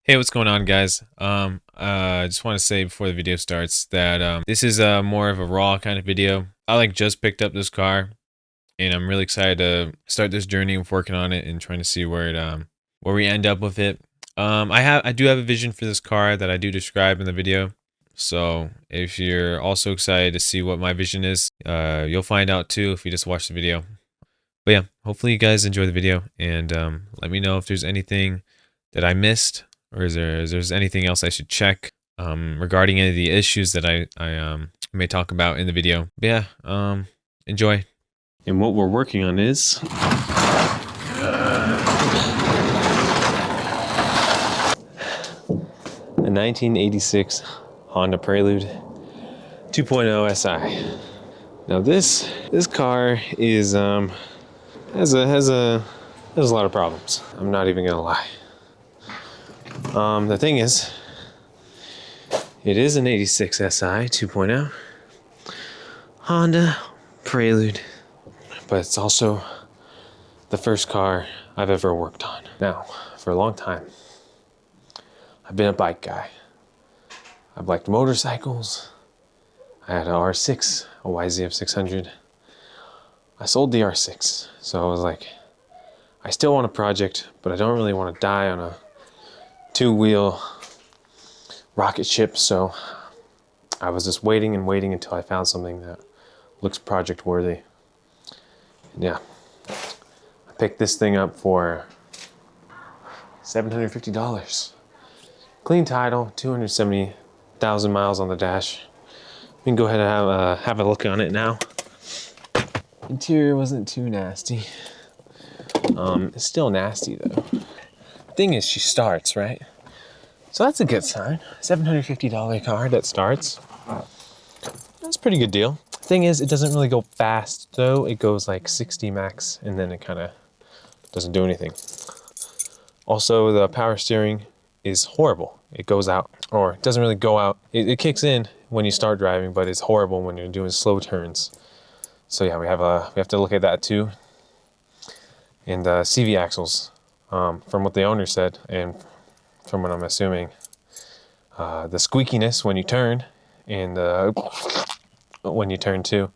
Hey, what's going on, guys? I just want to say before the video starts that this is more of a raw kind of video. I just picked up this car, and I'm really excited to start this journey of working on it and trying to see where we end up with it. I do have a vision for this car that I do describe in the video. So if you're also excited to see what my vision is, you'll find out too if you just watch the video. But yeah, hopefully you guys enjoy the video, and let me know if there's anything that I missed, or is there's anything else I should check regarding any of the issues that I may talk about in the video. But yeah, enjoy. And what we're working on is a 1986 Honda Prelude 2.0 SI. Now this car is has a lot of problems. I'm not even gonna lie. The thing is, it is an 86 SI 2.0 Honda Prelude, but it's also the first car I've ever worked on. Now, for a long time, I've been a bike guy. I've liked motorcycles. I had an R6, a YZF 600. I sold the R6, so I was like, I still want a project, but I don't really want to die on a two-wheel rocket ship, so I was just waiting and waiting until I found something that looks project worthy. And yeah, I picked this thing up for $750. Clean title, 270,000 miles on the dash. We can go ahead and have a look on it now. Interior wasn't too nasty. It's still nasty though. Thing is, she starts, right? So that's a good sign. $750 car that starts. That's a pretty good deal. Thing is, it doesn't really go fast though. It goes like 60 max, and then it kind of doesn't do anything. Also, the power steering is horrible. It goes out, or it doesn't really go out. It kicks in when you start driving, but it's horrible when you're doing slow turns. So yeah, we have to look at that too. And CV axles, from what the owner said, and from what I'm assuming, the squeakiness when you turn, and when you turn too.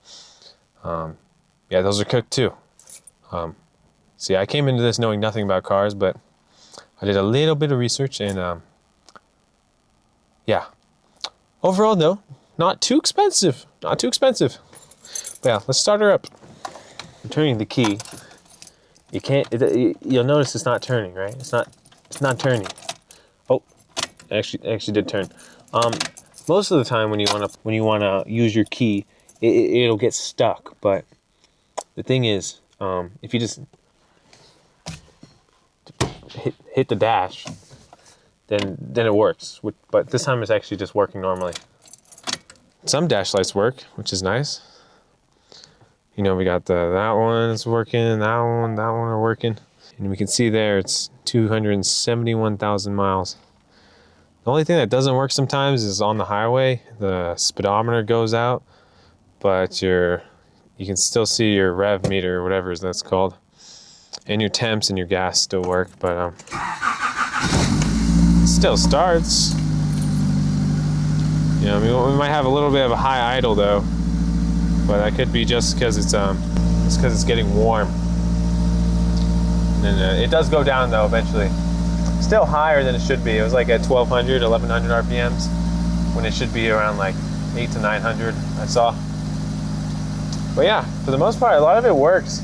Yeah, those are cooked too. See, I came into this knowing nothing about cars, but I did a little bit of research, and yeah. Overall though, not too expensive. Not too expensive. But yeah, let's start her up. I'm turning the key. You can't. You'll notice it's not turning, right? It's not turning. Oh, actually did turn. Most of the time when you wanna use your key, it'll get stuck. But the thing is, if you just hit the dash, then it works. But this time it's actually just working normally. Some dash lights work, which is nice. You know, we got that one's working, that one are working. And we can see there it's 271,000 miles. The only thing that doesn't work sometimes is on the highway. The speedometer goes out, but you can still see your rev meter or whatever that's called. And your temps and your gas still work, but it still starts. You know, I mean, we might have a little bit of a high idle though. But that could be just because it's getting warm. And then it does go down though eventually. Still higher than it should be. It was like at 1,200, 1,100 RPMs when it should be around like 800 to 900. I saw. But yeah, for the most part, a lot of it works.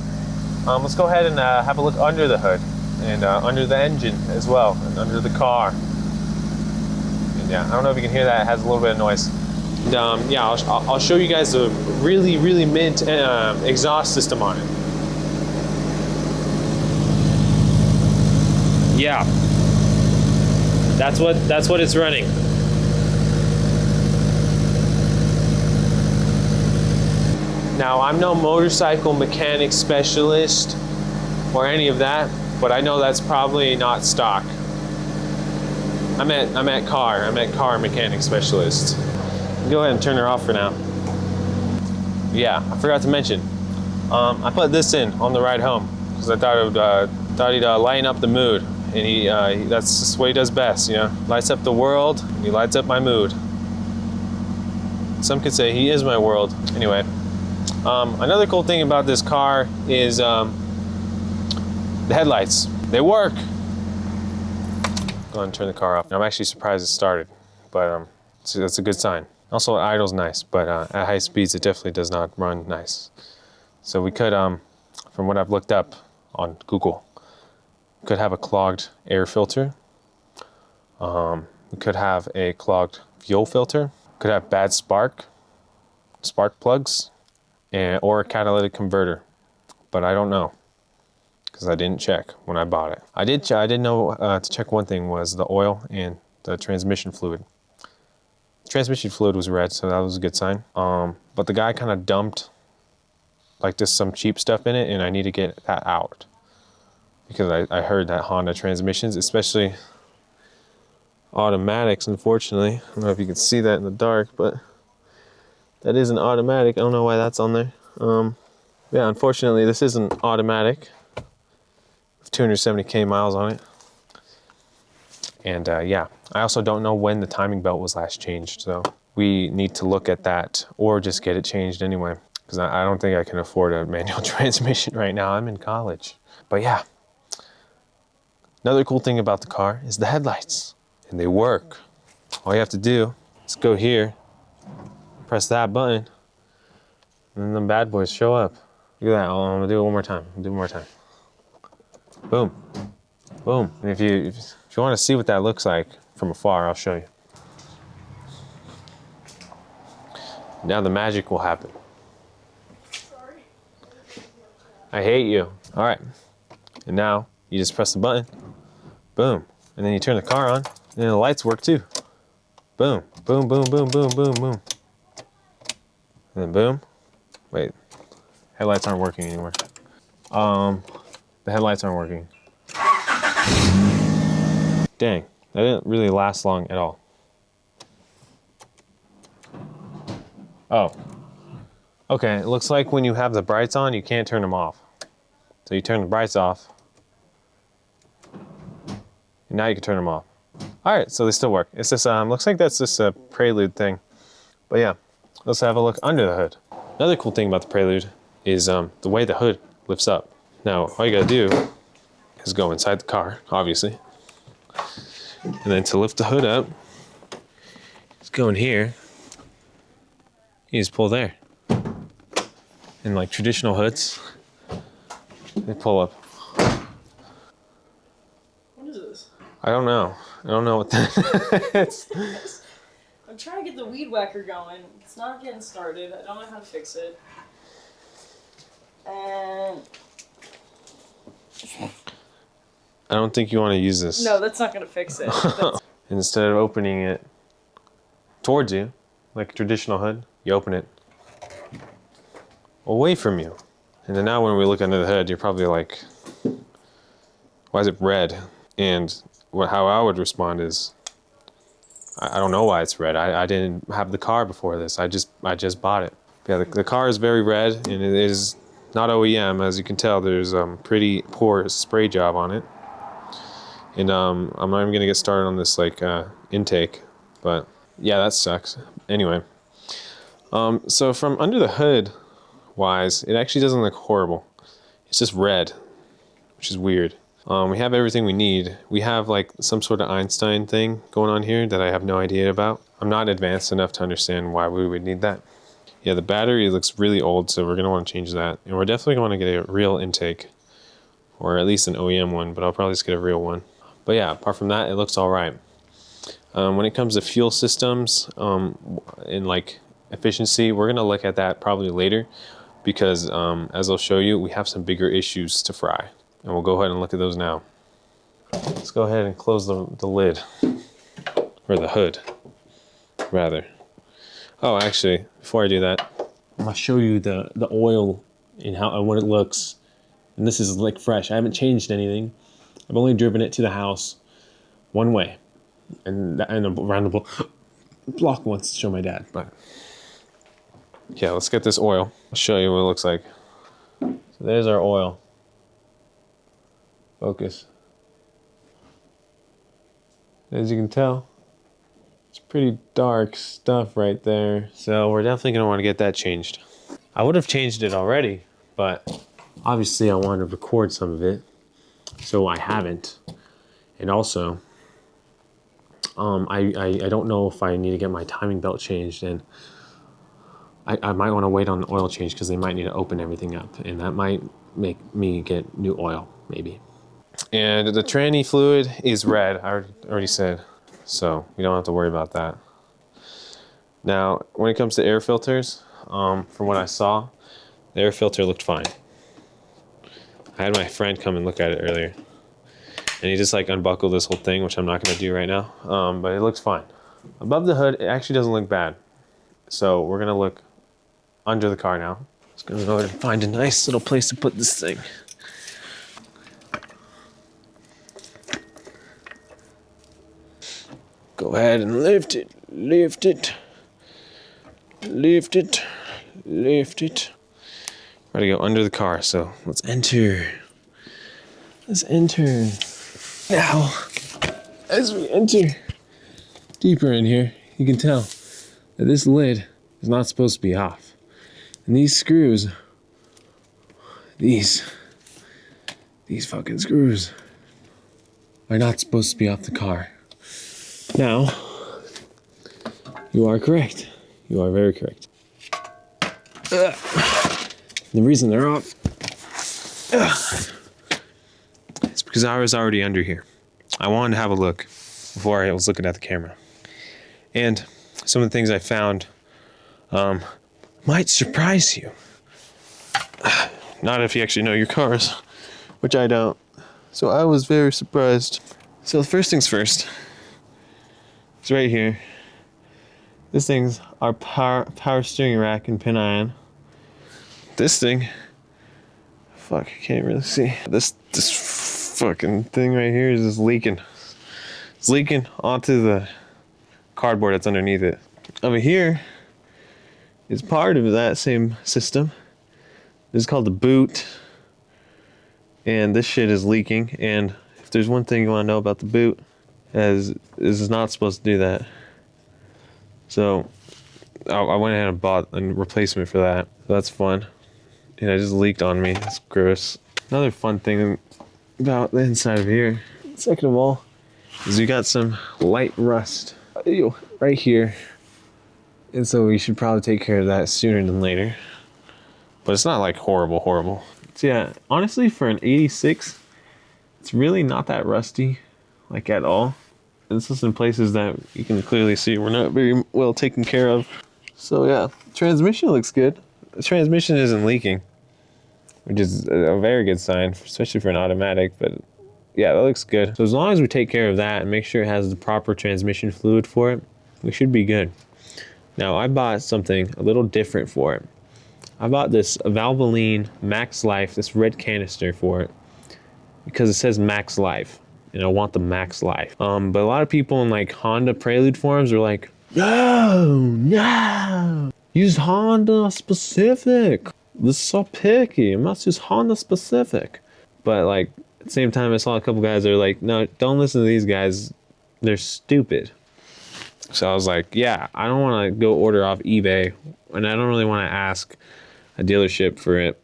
Let's go ahead and have a look under the hood and under the engine as well, and under the car. And yeah, I don't know if you can hear that. It has a little bit of noise. And, yeah, I'll show you guys a really mint exhaust system on it. Yeah, that's what it's running. Now, I'm no motorcycle mechanic specialist or any of that, but I know that's probably not stock. I'm at car mechanic specialist. Go ahead and turn her off for now. Yeah, I forgot to mention, I put this in on the ride home because I thought he'd lighten up the mood. and that's just what he does best, you know. Lights up the world, and he lights up my mood. Some could say he is my world. Anyway, another cool thing about this car is the headlights. They work. Go ahead and turn the car off. I'm actually surprised it started, but so that's a good sign. Also, it idles nice, but at high speeds, it definitely does not run nice. So we could, from what I've looked up on Google, we could have a clogged air filter. We could have a clogged fuel filter. Could have bad spark plugs, or a catalytic converter, but I don't know because I didn't check when I bought it. I did know to check one thing was the oil and the transmission fluid. The transmission fluid was red, so that was a good sign. But the guy kind of dumped like just some cheap stuff in it, and I need to get that out because I heard that Honda transmissions, especially automatics, unfortunately. I don't know if you can see that in the dark, but that is an automatic. I don't know why that's on there. Yeah, unfortunately, this is an automatic with 270K miles on it. And yeah, I also don't know when the timing belt was last changed, so we need to look at that or just get it changed anyway, because I don't think I can afford a manual transmission right now. I'm in college. But yeah, another cool thing about the car is the headlights. And they work. All you have to do is go here, press that button, and then the bad boys show up. Look at that. I'm gonna do it one more time. Boom. Boom. And if you want to see what that looks like from afar, I'll show you. Now the magic will happen. Sorry. I hate you. All right. And now you just press the button. Boom. And then you turn the car on. And then the lights work too. Boom, boom, boom, boom, boom, boom, boom. And then boom. Wait, headlights aren't working anymore. The headlights aren't working. Dang, that didn't really last long at all. Oh. Okay, it looks like when you have the brights on, you can't turn them off. So you turn the brights off. And now you can turn them off. All right, so they still work. It's just, looks like that's just a prelude thing. But yeah, let's have a look under the hood. Another cool thing about the prelude is the way the hood lifts up. Now, all you gotta do is go inside the car, obviously. And then to lift the hood up, just go in here. You just pull there. And like traditional hoods, they pull up. What is this? I don't know. I don't know what that is. I'm trying to get the weed whacker going. It's not getting started. I don't know how to fix it. And I don't think you want to use this. no, that's not gonna fix it. Instead of opening it towards you, like a traditional hood, you open it away from you. And then now when we look under the hood, you're probably like, why is it red? And how I would respond is, I don't know why it's red. I didn't have the car before this. I just bought it. Yeah, the car is very red, and it is not OEM. As you can tell, there's pretty poor spray job on it. And I'm not even gonna get started on this like intake, but yeah, that sucks. Anyway, so from under the hood wise, it actually doesn't look horrible. It's just red, which is weird. We have everything we need. We have like some sort of Einstein thing going on here that I have no idea about. I'm not advanced enough to understand why we would need that. Yeah, the battery looks really old, so we're gonna want to change that. And we're definitely gonna get a real intake, or at least an OEM one, but I'll probably just get a real one. But yeah, apart from that, it looks all right. When it comes to fuel systems and like efficiency, we're gonna look at that probably later, because as I'll show you, we have some bigger issues to fry. And we'll go ahead and look at those now. Let's go ahead and close the lid, or the hood, rather. Oh, actually, before I do that, I'm gonna show you the oil and how and what it looks. And this is like fresh. I haven't changed anything. I've only driven it to the house one way, and around the block once to show my dad. But yeah, let's get this oil. I'll show you what it looks like. So there's our oil. Focus. As you can tell, it's pretty dark stuff right there. So we're definitely gonna want to get that changed. I would have changed it already, but obviously I wanted to record some of it, so I haven't. And also, I don't know if I need to get my timing belt changed, and I might want to wait on the oil change because they might need to open everything up, and that might make me get new oil, maybe. And the tranny fluid is red, I already said, so we don't have to worry about that. Now, when it comes to air filters, from what I saw, the air filter looked fine. I had my friend come and look at it earlier, and he just like unbuckled this whole thing, which I'm not gonna do right now, but it looks fine. Above the hood, it actually doesn't look bad. So we're gonna look under the car now. Just gonna go ahead and find a nice little place to put this thing. Go ahead and lift it, lift it, lift it, lift it. Gotta go under the car, so let's enter. Let's enter. Now, as we enter deeper in here, you can tell that this lid is not supposed to be off. And these screws, these fucking screws are not supposed to be off the car. Now, you are correct. You are very correct. The reason they're off is because I was already under here. I wanted to have a look before I was looking at the camera. And some of the things I found might surprise you. Not if you actually know your cars, which I don't. So I was very surprised. So the first things first, it's right here. This thing's our power steering rack and pin ion. This thing, fuck, I can't really see. This fucking thing right here is just leaking. It's leaking onto the cardboard that's underneath it. Over here is part of that same system. This is called the boot. And this shit is leaking. And if there's one thing you want to know about the boot, is this is not supposed to do that. So I went ahead and bought a replacement for that. So that's fun. And it just leaked on me. It's gross. Another fun thing about the inside of here, second of all, is we got some light rust right here. And so we should probably take care of that sooner than later. But it's not like horrible. So yeah, honestly for an 86, it's really not that rusty, like at all. And it's just in places that you can clearly see we're not very well taken care of. So yeah, transmission looks good. The transmission isn't leaking, which is a very good sign, especially for an automatic, but yeah, that looks good. So as long as we take care of that and make sure it has the proper transmission fluid for it, we should be good. Now, I bought something a little different for it. I bought this Valvoline Max Life, this red canister for it, because it says Max Life, and I want the Max Life. But a lot of people in like Honda Prelude forums are like, no, use Honda specific. This is so picky. It must use Honda specific. But like at the same time, I saw a couple guys that are like, no, don't listen to these guys. They're stupid. So I was like, yeah, I don't want to go order off eBay, and I don't really want to ask a dealership for it.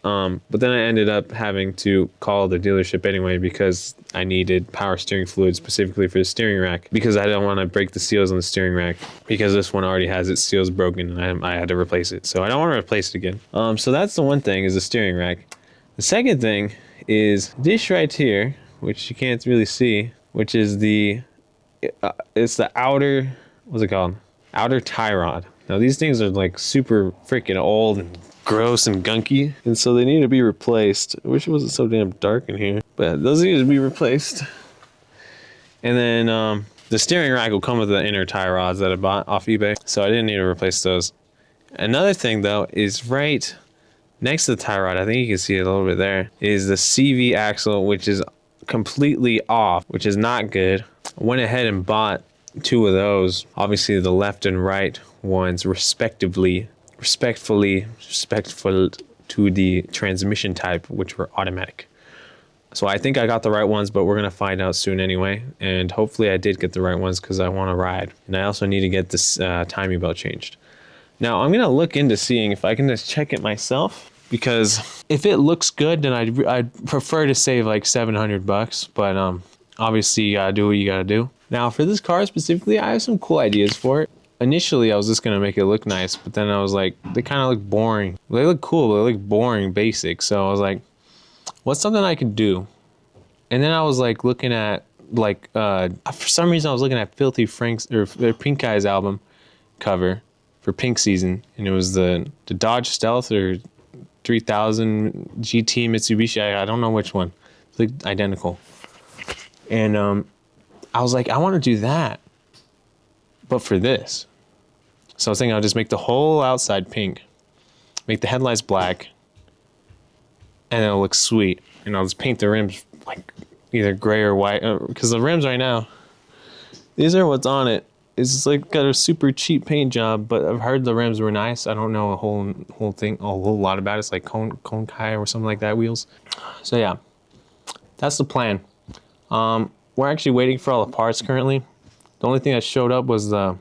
But then I ended up having to call the dealership anyway because I needed power steering fluid specifically for the steering rack, because I don't want to break the seals on the steering rack, because this one already has its seals broken and I had to replace it. So I don't want to replace it again. So that's the one thing, is the steering rack. The second thing is this right here, which you can't really see, which is it's the outer, what's it called? Outer tie rod. Now these things are like super freaking old and gross and gunky, and so they need to be replaced. I wish it wasn't so damn dark in here, but those need to be replaced. And then the steering rack will come with the inner tie rods that I bought off eBay, so I didn't need to replace those. Another thing though is right next to the tie rod, I think you can see it a little bit there, is the CV axle, which is completely off, which is not good. I went ahead and bought two of those, obviously the left and right ones respectful to the transmission type, which were automatic. So I think I got the right ones, but we're gonna find out soon anyway. And hopefully I did get the right ones because I want to ride. And I also need to get this timing belt changed. Now I'm gonna look into seeing if I can just check it myself, because if it looks good, then I'd prefer to save like 700 bucks. But obviously you gotta do what you gotta do. Now for this car specifically, I have some cool ideas for it. Initially I was just gonna make it look nice, but then I was like, they kind of look boring. They look cool, but they look boring, basic. So I was like, what's something I can do? And then I was like looking at like for some reason I was looking at Filthy Frank's or Pink Eye's album cover for Pink Season, and it was the Dodge Stealth or 3000 GT Mitsubishi. I don't know which one. It's like identical. And I was like, I want to do that, but for this. So I was thinking I'll just make the whole outside pink, make the headlights black, and it'll look sweet. And I'll just paint the rims like either gray or white, because the rims right now, these are what's on it. It's just like got a super cheap paint job, but I've heard the rims were nice. I don't know a whole lot about it. It's like Konkai or something like that wheels. So yeah, that's the plan. We're actually waiting for all the parts currently. The only thing that showed up was the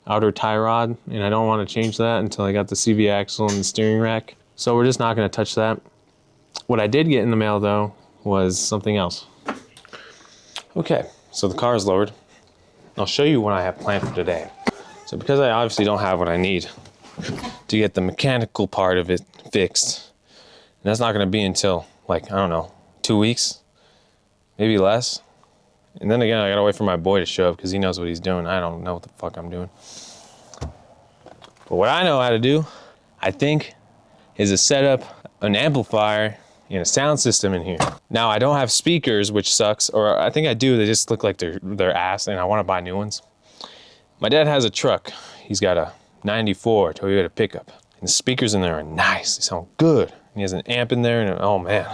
outer tie rod, and I don't want to change that until I got the CV axle and the steering rack. So we're just not going to touch that. What I did get in the mail though was something else. Okay, so the car is lowered. I'll show you what I have planned for today. So because I obviously don't have what I need to get the mechanical part of it fixed, and that's not going to be until like, I don't know, 2 weeks, maybe less. And then again, I gotta wait for my boy to show up because he knows what he's doing. I don't know what the fuck I'm doing. But what I know how to do, I think, is to set up an amplifier and a sound system in here. Now I don't have speakers, which sucks, or I think I do, they just look like they're ass, and I want to buy new ones. My dad has a truck. He's got a 94 Toyota pickup, and the speakers in there are nice. They sound good. And he has an amp in there, and oh man,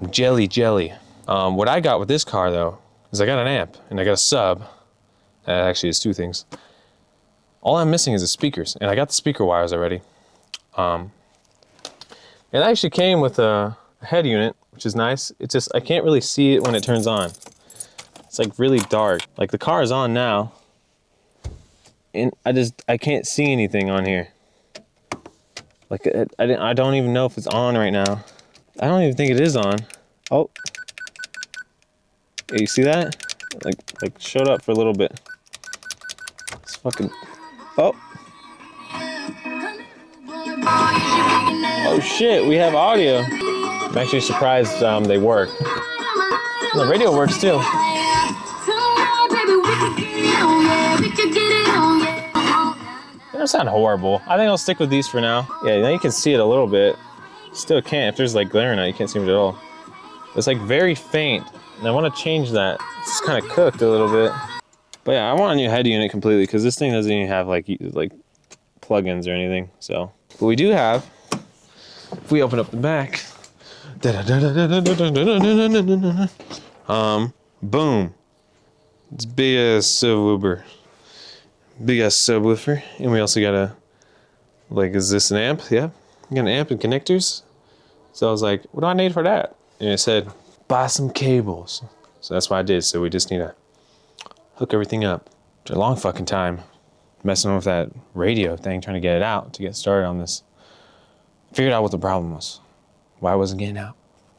I'm jelly. What I got with this car though, is I got an amp, and I got a sub. That actually is two things. All I'm missing is the speakers, and I got the speaker wires already. It actually came with a head unit, which is nice. It's just, I can't really see it when it turns on. It's like really dark. Like the car is on now, and I can't see anything on here. Like I don't even know if it's on right now. I don't even think it is on. Oh. Yeah, you see that? Like showed up for a little bit. It's fucking, oh. Oh shit, we have audio. I'm actually surprised they work. The radio works too. They don't sound horrible. I think I'll stick with these for now. Yeah, now you can see it a little bit. Still can't. If there's like glare in it, you can't see it at all. It's like very faint, and I want to change that. It's kind of cooked a little bit. But yeah, I want a new head unit completely because this thing doesn't even have like plugins or anything. So, but we do have. If we open up the back, boom. It's big ass subwoofer. Big ass subwoofer. And we also got a, like, is this an amp? Yeah. We got an amp and connectors. So I was like, what do I need for that? And it said, buy some cables. So that's what I did. So we just need to hook everything up. It's a long fucking time messing with that radio thing, trying to get it out to get started on this. Figured out what the problem was. Why it wasn't getting out.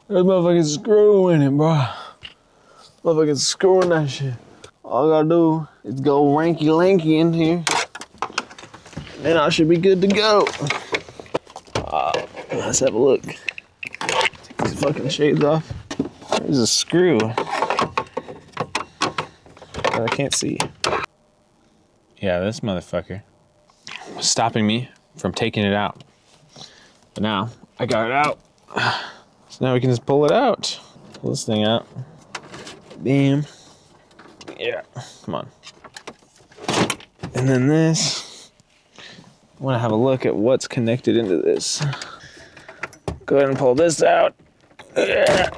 There's motherfucking screw in it, bro. Motherfucking screw in that shit. All I gotta do is go ranky lanky in here, and I should be good to go. Let's have a look. Take these fucking shades off. There's a screw that I can't see. Yeah, this motherfucker was stopping me from taking it out. But now I got it out. So now we can just pull it out. Pull this thing out. Bam. Yeah, come on. And then this. I want to have a look at what's connected into this. Go ahead and pull this out. Yeah.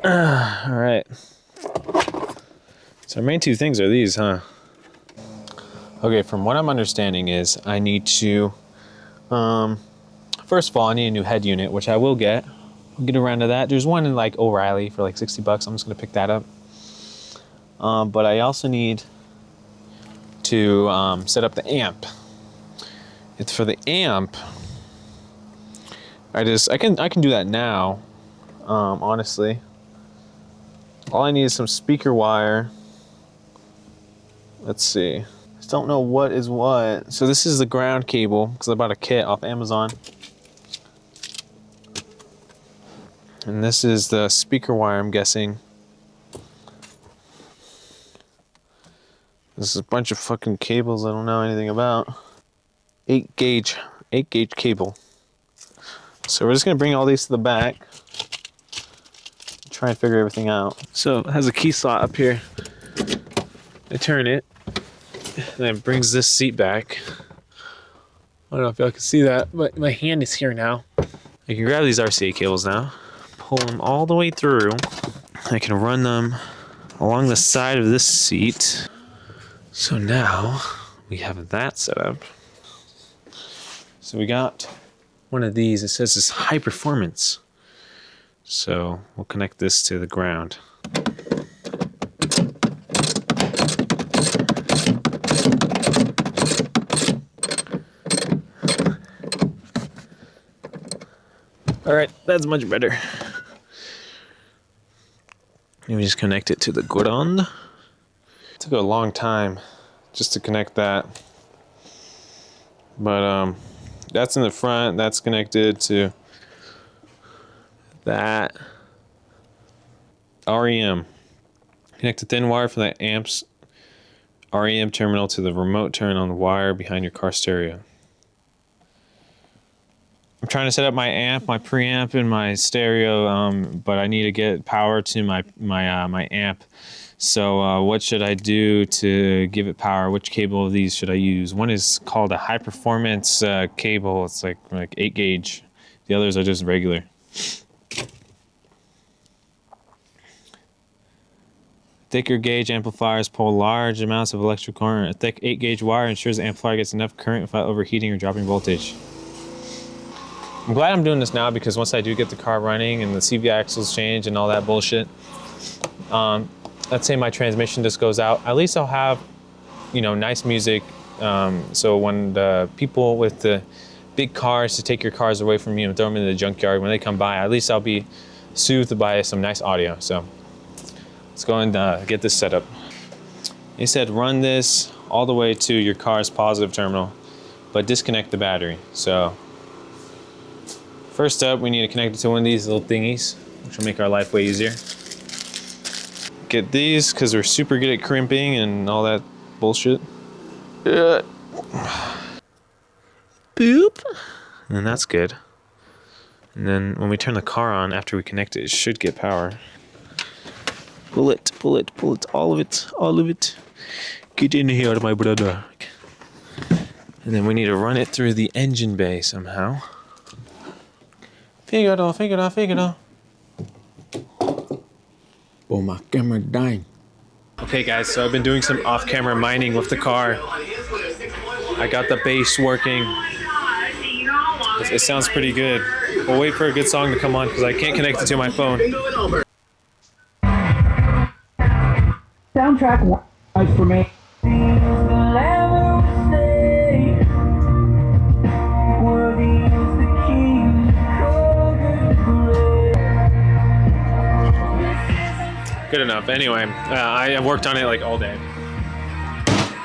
All right. So our main two things are these, huh? Okay, from what I'm understanding is I need to, first of all, I need a new head unit, which I will get. get around to that. There's one in like O'Reilly for like 60 bucks. I'm just gonna pick that up. But I also need to set up the amp. It's for the amp. I can do that now. Honestly, all I need is some speaker wire. Let's see. Just don't know what is what. So this is the ground cable because I bought a kit off Amazon. And this is the speaker wire, I'm guessing. This is a bunch of fucking cables I don't know anything about. 8 gauge cable. So we're just gonna bring all these to the back. Try and figure everything out. So it has a key slot up here. I turn it, and it brings this seat back. I don't know if y'all can see that, but my hand is here now. I can grab these RCA cables now, pull them all the way through. I can run them along the side of this seat. So now we have that set up. So we got one of these. It says it's high performance. So we'll connect this to the ground. All right, that's much better. Let me just connect it to the ground. It took a long time just to connect that. But that's in the front, that's connected to that. REM. Connect a thin wire from the amp's REM terminal to the remote turn on the wire behind your car stereo. I'm trying to set up my amp, my preamp, and my stereo, but I need to get power to my amp. So what should I do to give it power? Which cable of these should I use? One is called a high performance cable. It's like 8 gauge. The others are just regular. Thicker gauge amplifiers pull large amounts of electric current. A thick 8 gauge wire ensures the amplifier gets enough current without overheating or dropping voltage. I'm glad I'm doing this now because once I do get the car running and the CV axles change and all that bullshit, let's say my transmission just goes out, at least I'll have, nice music. So when the people with the big cars to take your cars away from you and throw them in the junkyard, when they come by, at least I'll be soothed by some nice audio. So let's go and get this set up. He said run this all the way to your car's positive terminal, but disconnect the battery. So first up, we need to connect it to one of these little thingies, which will make our life way easier. Get these, because we're super good at crimping and all that bullshit. Boop. And that's good. And then when we turn the car on, after we connect it, it should get power. Pull it, all of it. Get in here, my brother. And then we need to run it through the engine bay somehow. Figaro. Oh, my camera dying. Okay guys, so I've been doing some off-camera mining with the car. I got the bass working. It sounds pretty good. We'll wait for a good song to come on because I can't connect it to my phone. Soundtrack one for me. Good enough. Anyway, I worked on it like all day.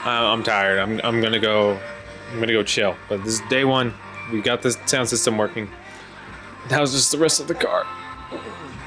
I'm tired. I'm gonna go chill. But this is day one. We got this sound system working. That was just the rest of the car.